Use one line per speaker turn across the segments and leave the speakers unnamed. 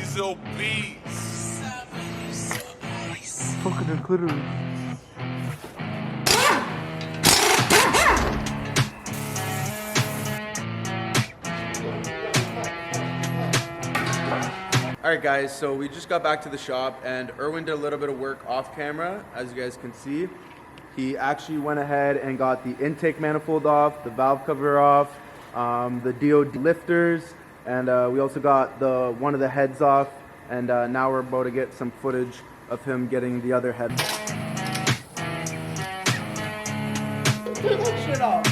Still beats.
Fucking a clitoris. Alright guys, so we just got back to the shop and Erwin did a little bit of work off camera, as you guys can see. He actually went ahead and got the intake manifold off, the valve cover off, the DO lifters, and we also got one of the heads off, and now we're about to get some footage of him getting the other head. Turn that shit off.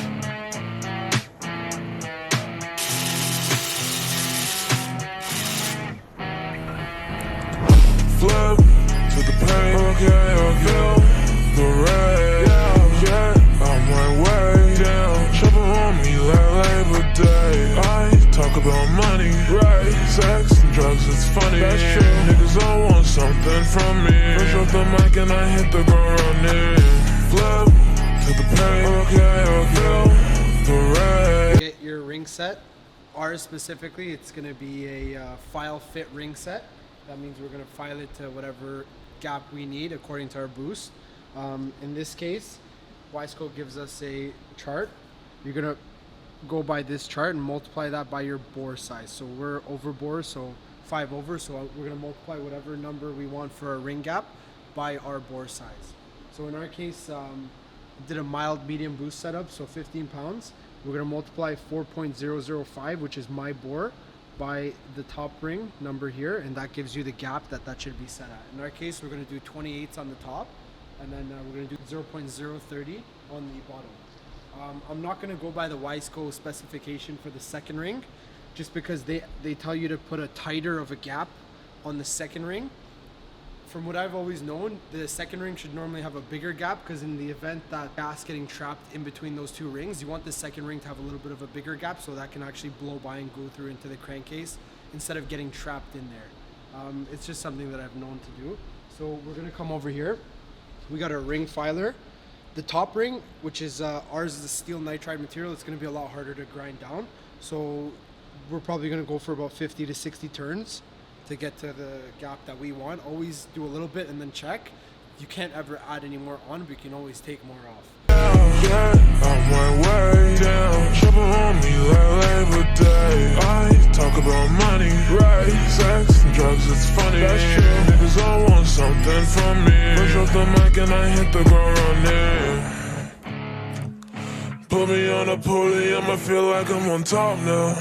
Flip to the pain, okay, feel the rain, yeah, I'm my way down, shopping on me like Labor Day. I talk about money, right, sex and drugs, it's funny, that's true, niggas all want something from me, push off the mic and I hit the ground running, flip to the pain, okay, feel the rain.
Get your ring set. Ours specifically, it's gonna be a file fit ring set. That means we're going to file it to whatever gap we need according to our boost. In this case, Wiseco gives us a chart. You're going to go by this chart and multiply that by your bore size. So we're over bore, so 5 over. So we're going to multiply whatever number we want for our ring gap by our bore size. So in our case, did a mild medium boost setup, so 15 pounds. We're going to multiply 4.005, which is my bore, by the top ring number here, and that gives you the gap that should be set at. In our case, we're going to do 28s on the top, and then we're going to do 0.030 on the bottom. I'm not going to go by the Wiseco specification for the second ring, just because they tell you to put a tighter of a gap on the second ring. From what I've always known, the second ring should normally have a bigger gap, because in the event that gas getting trapped in between those two rings, you want the second ring to have a little bit of a bigger gap so that can actually blow by and go through into the crankcase instead of getting trapped in there. It's just something that I've known to do. So we're gonna come over here. We got our ring filer. The top ring, which is ours is a steel nitride material, it's gonna be a lot harder to grind down. So we're probably gonna go for about 50 to 60 turns to get to the gap that we want. Always do a little bit and then check. You can't ever add any more on, but you can always take more off.
Yeah, I'm my way down, shopping on me like Labor Day. I talk about money, right, sex and drugs, it's funny, that's true, niggas all want something from me, push off the mic and I hit the ground running. Put me on a podium, I feel like I'm on top now.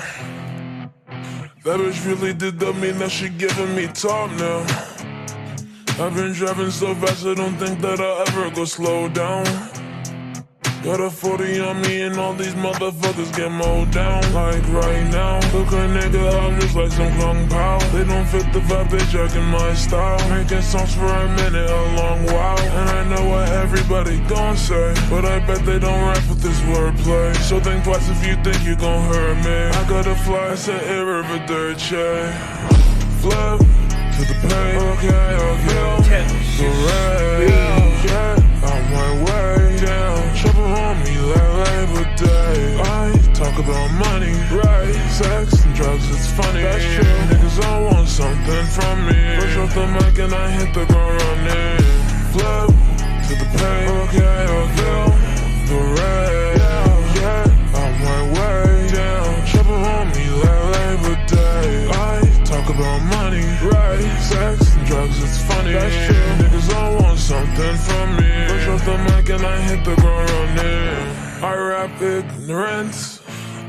That bitch really did that mean that she giving me top now. I've been driving so fast I don't think that I'll ever go slow down. Got a 40 on me and all these motherfuckers get mowed down. Like right now, look a nigga, I'm just like some Kung Pao. They don't fit the vibe, they jacking my style. Making songs for a minute, a long while. And I know what everybody gon' say, but I bet they don't rap with this wordplay. So think twice if you think you gon' hurt me. I gotta fly, it's an irreverdice. Flip to the pain, okay, the rain, yeah, I'm my way down, shopping on me like Labor Day. I talk about money, right, sex and drugs, it's funny, that's true, niggas all want something from me, push off the mic and I hit the ground running. Flip to the pain, okay, the rain, yeah, I'm my way down, shopping on me like Labor Day. I talk about money, right, sex and drugs, it's funny, that's true, niggas all want something from me, push off the mic and I hit the ground running. I rap ignorance,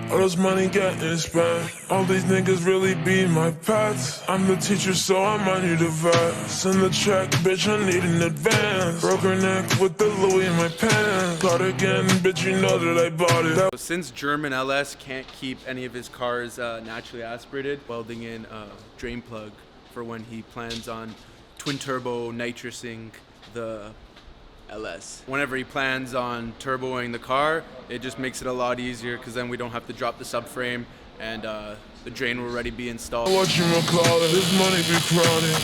all this money getting spent, all these niggas really be my pets. I'm the teacher so I might need a vet. Send the check, bitch, I need an advance. Broke her neck with the Louis in my pants. Caught again, bitch, you know that I bought it.
Since German LS can't keep any of his cars naturally aspirated, welding in a drain plug for when he plans on twin turbo nitrosing the LS. Whenever he plans on turboing the car, it just makes it a lot easier because then we don't have to drop the subframe and the drain will already be installed.
What you call it, this money be crowded.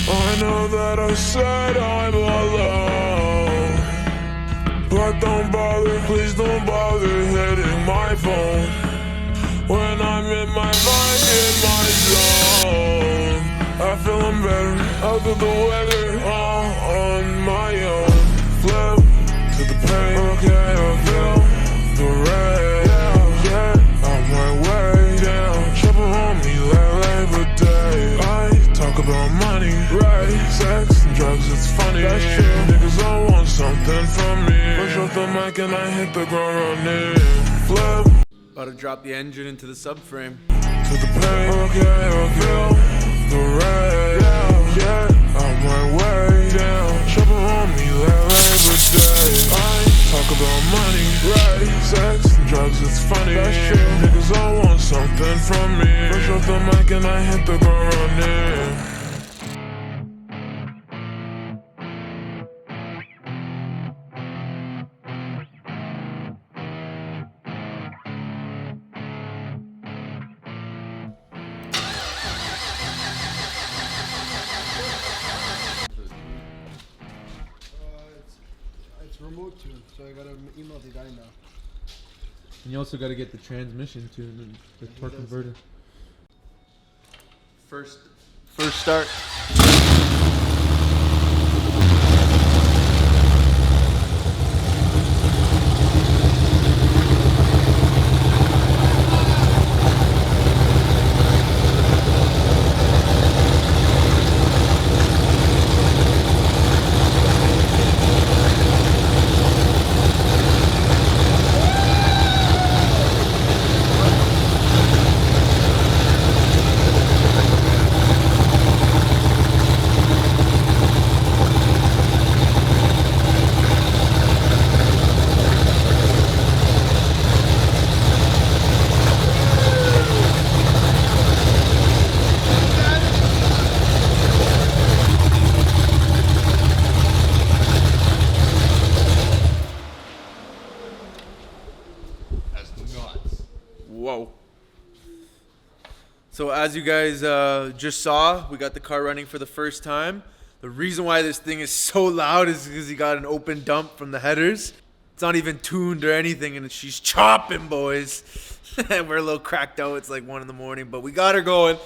I know that I said I'm alone, but don't bother, please don't bother hitting my phone when I'm in my mind, in my zone. south of the weather, all on my own. Flip to the pain, okay, I feel the rain. Yeah, on my way down, triple on me like Labor Day. I talk about money, right? Sex and drugs, it's funny. That's true. Niggas all want something from me. Push off the mic and I hit the ground running. Flip.
About to drop the engine into the subframe.
To the pain, okay, I feel the rain. Yeah, on my way down, trouble on me like Labor Day. I talk about money, right? Sex and drugs, it's funny. That's true. Niggas all want something from me. Push off the mic and I hit the ground running.
It's remote tune, so I gotta email the guy now.
And you also got to get the transmission tuned and the torque converter.
First start. Whoa. So as you guys just saw, we got the car running for the first time. The reason why this thing is so loud is because he got an open dump from the headers. It's not even tuned or anything, and she's chopping, boys. We're a little cracked out. It's like 1 in the morning, but we got her going.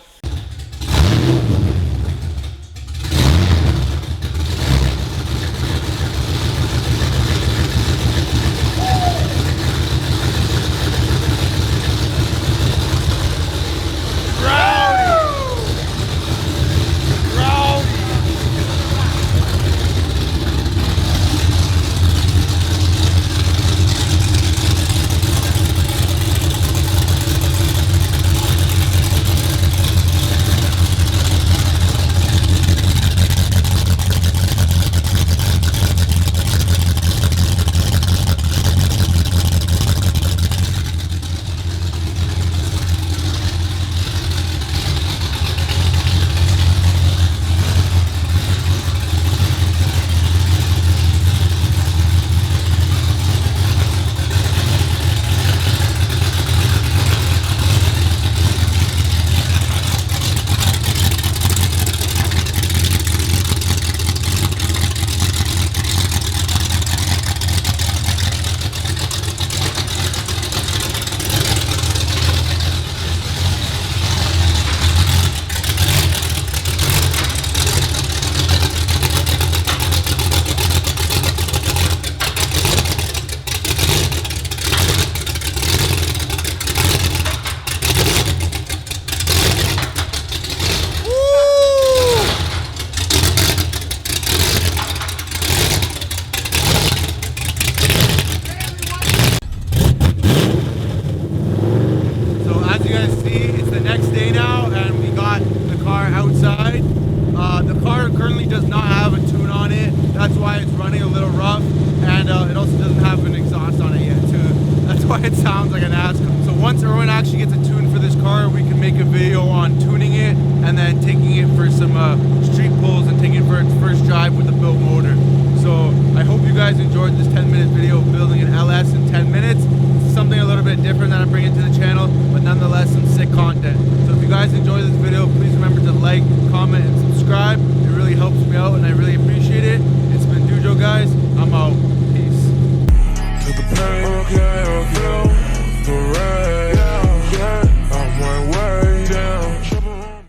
That's why it's running a little rough, and it also doesn't have an exhaust on it yet too. That's why it sounds like an ass. So once everyone actually gets a tune for this car, we can make a video